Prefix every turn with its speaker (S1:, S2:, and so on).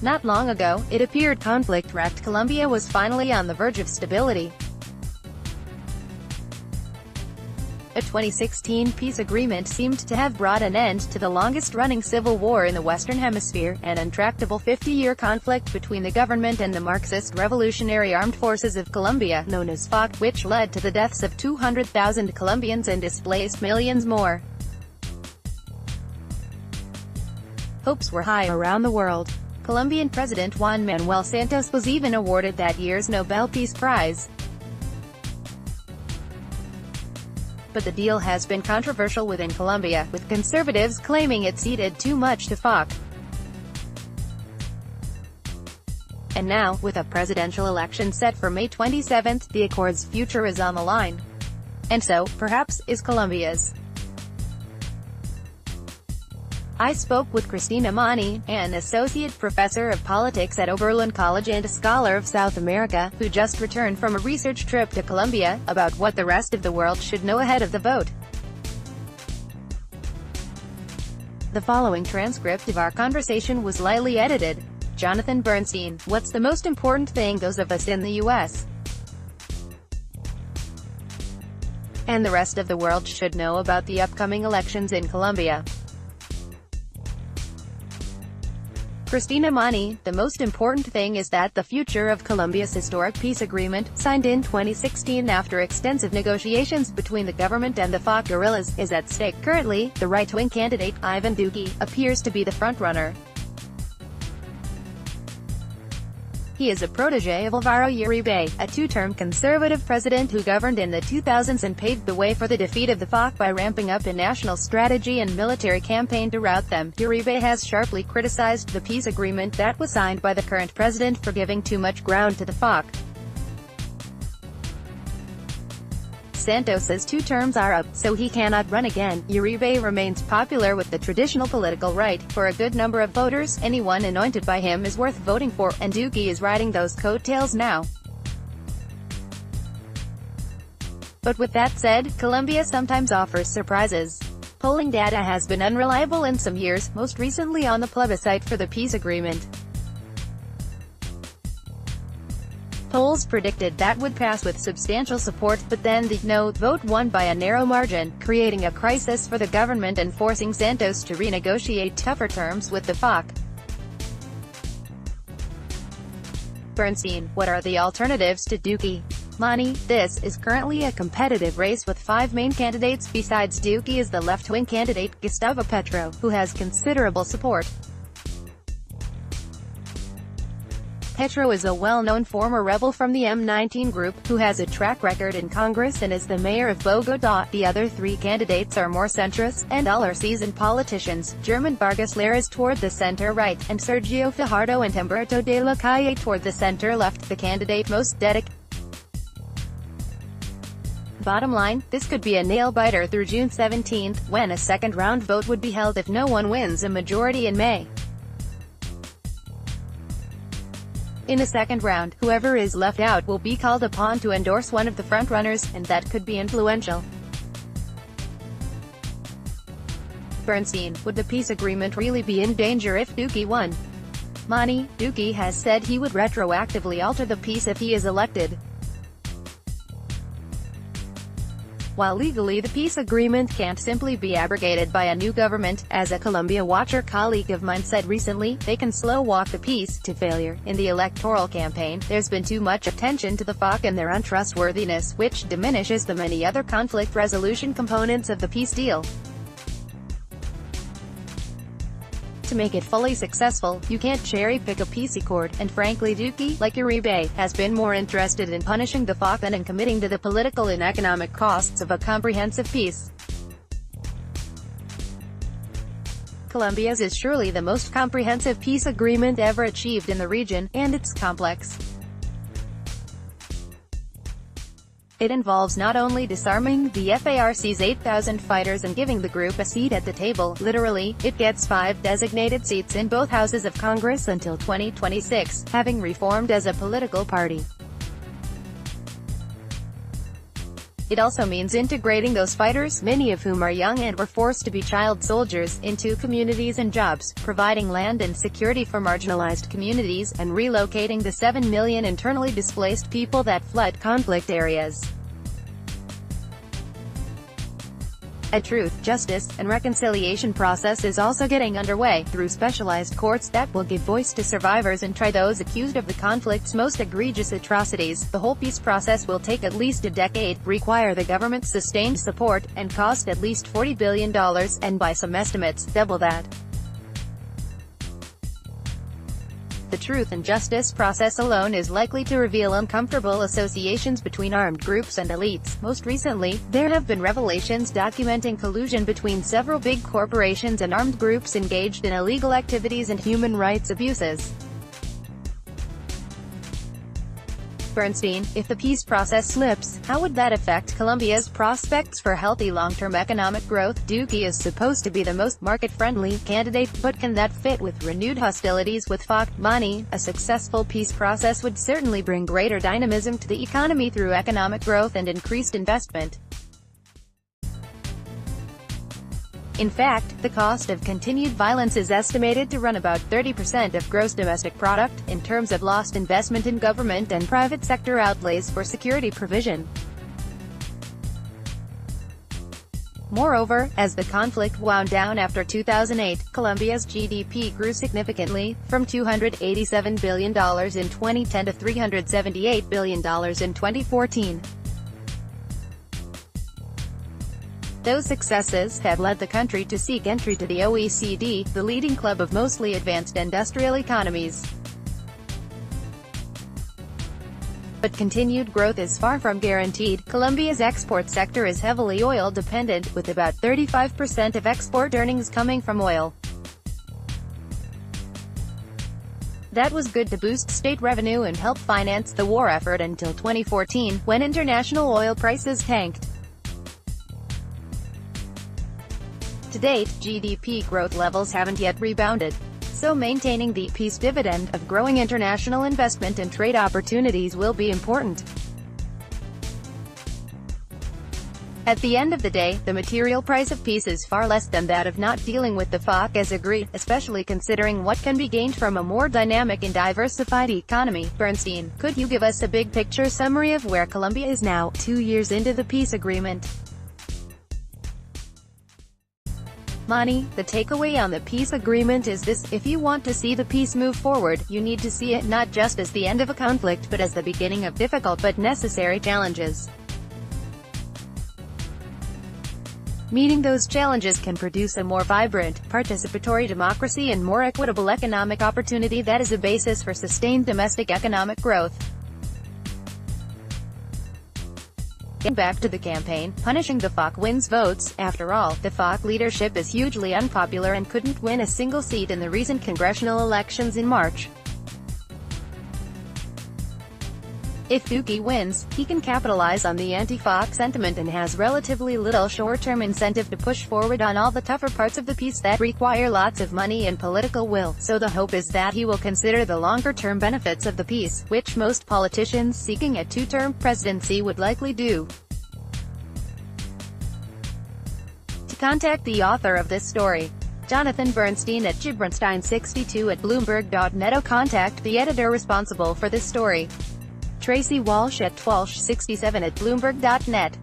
S1: Not long ago, it appeared conflict-wracked Colombia was finally on the verge of stability. A 2016 peace agreement seemed to have brought an end to the longest-running civil war in the Western Hemisphere, an intractable 50-year conflict between the government and the Marxist Revolutionary Armed Forces of Colombia, known as FARC, which led to the deaths of 200,000 Colombians and displaced millions more. Hopes were high around the world. Colombian President Juan Manuel Santos was even awarded that year's Nobel Peace Prize. But the deal has been controversial within Colombia, with conservatives claiming it ceded too much to FARC. And now, with a presidential election set for May 27, the accord's future is on the line. And so, perhaps, is Colombia's. I spoke with Cristina Mani, an associate professor of politics at Oberlin College and a scholar of South America, who just returned from a research trip to Colombia, about what the rest of the world should know ahead of the vote. The following transcript of our conversation was lightly edited. Jonathan Bernstein, what's the most important thing those of us in the U.S. and the rest of the world should know about the upcoming elections in Colombia? Cristina Mani, the most important thing is that the future of Colombia's historic peace agreement, signed in 2016 after extensive negotiations between the government and the FARC guerrillas, is at stake. Currently, the right-wing candidate, Ivan Duque, appears to be the frontrunner. He is a protege of Álvaro Uribe, a two-term conservative president who governed in the 2000s and paved the way for the defeat of the FARC by ramping up a national strategy and military campaign to rout them. Uribe has sharply criticized the peace agreement that was signed by the current president for giving too much ground to the FARC. Santos's two terms are up, so he cannot run again. Uribe remains popular with the traditional political right. For a good number of voters, anyone anointed by him is worth voting for, and Duque is riding those coattails now. But with that said, Colombia sometimes offers surprises. Polling data has been unreliable in some years, most recently on the plebiscite for the peace agreement. Polls predicted that would pass with substantial support, but then the no vote won by a narrow margin, creating a crisis for the government and forcing Santos to renegotiate tougher terms with the FARC. Bernstein, what are the alternatives to Duque? Mani, this is currently a competitive race with five main candidates. Besides Duque is the left-wing candidate, Gustavo Petro, who has considerable support. Petro is a well-known former rebel from the M19 group, who has a track record in Congress and is the mayor of Bogotá. The other three candidates are more centrist, and all are seasoned politicians. German Vargas Lleras toward the center-right, and Sergio Fajardo and Humberto de la Calle toward the center-left, the candidate most dedicated. Bottom line, this could be a nail-biter through June 17, when a second-round vote would be held if no one wins a majority in May. In a second round, whoever is left out will be called upon to endorse one of the frontrunners, and that could be influential. Bernstein, would the peace agreement really be in danger if Duque won? Mani, Duque has said he would retroactively alter the peace if he is elected. While legally the peace agreement can't simply be abrogated by a new government, as a Colombia watcher colleague of mine said recently, they can slow-walk the peace to failure. In the electoral campaign, there's been too much attention to the FARC and their untrustworthiness, which diminishes the many other conflict resolution components of the peace deal. To make it fully successful, you can't cherry-pick a peace accord, and frankly Duque, like Uribe, has been more interested in punishing the FARC than in committing to the political and economic costs of a comprehensive peace. Colombia's is surely the most comprehensive peace agreement ever achieved in the region, and it's complex. It involves not only disarming the FARC's 8,000 fighters and giving the group a seat at the table, literally, it gets 5 designated seats in both houses of Congress until 2026, having reformed as a political party. It also means integrating those fighters, many of whom are young and were forced to be child soldiers, into communities and jobs, providing land and security for marginalized communities, and relocating the 7 million internally displaced people that flood conflict areas. A truth, justice, and reconciliation process is also getting underway, through specialized courts that will give voice to survivors and try those accused of the conflict's most egregious atrocities. The whole peace process will take at least a decade, require the government's sustained support, and cost at least $40 billion, and by some estimates, double that. The truth and justice process alone is likely to reveal uncomfortable associations between armed groups and elites. Most recently, there have been revelations documenting collusion between several big corporations and armed groups engaged in illegal activities and human rights abuses. Bernstein, if the peace process slips, how would that affect Colombia's prospects for healthy long-term economic growth? Duque is supposed to be the most market-friendly candidate, but can that fit with renewed hostilities with FARC? Money, a successful peace process would certainly bring greater dynamism to the economy through economic growth and increased investment. In fact, the cost of continued violence is estimated to run about 30% of gross domestic product, in terms of lost investment in government and private sector outlays for security provision. Moreover, as the conflict wound down after 2008, Colombia's GDP grew significantly, from $287 billion in 2010 to $378 billion in 2014. Those successes have led the country to seek entry to the OECD, the leading club of mostly advanced industrial economies. But continued growth is far from guaranteed. Colombia's export sector is heavily oil-dependent, with about 35% of export earnings coming from oil. That was good to boost state revenue and help finance the war effort until 2014, when international oil prices tanked. To date, GDP growth levels haven't yet rebounded. So maintaining the peace dividend of growing international investment and trade opportunities will be important. At the end of the day, the material price of peace is far less than that of not dealing with the FARC as agreed, especially considering what can be gained from a more dynamic and diversified economy. Bernstein, could you give us a big picture summary of where Colombia is now, 2 years into the peace agreement? Mani, the takeaway on the peace agreement is this: if you want to see the peace move forward, you need to see it not just as the end of a conflict but as the beginning of difficult but necessary challenges. Meeting those challenges can produce a more vibrant, participatory democracy and more equitable economic opportunity that is a basis for sustained domestic economic growth. Back to the campaign, punishing the FARC wins votes. After all, the FARC leadership is hugely unpopular and couldn't win a single seat in the recent congressional elections in March. If Duque wins, he can capitalize on the anti-FARC sentiment and has relatively little short-term incentive to push forward on all the tougher parts of the peace that require lots of money and political will. So the hope is that he will consider the longer-term benefits of the peace, which most politicians seeking a two-term presidency would likely do. To contact the author of this story, Jonathan Bernstein at Gibronstein62@bloomberg.net, or contact the editor responsible for this story, Tracy Walsh at Twalsh67@bloomberg.net.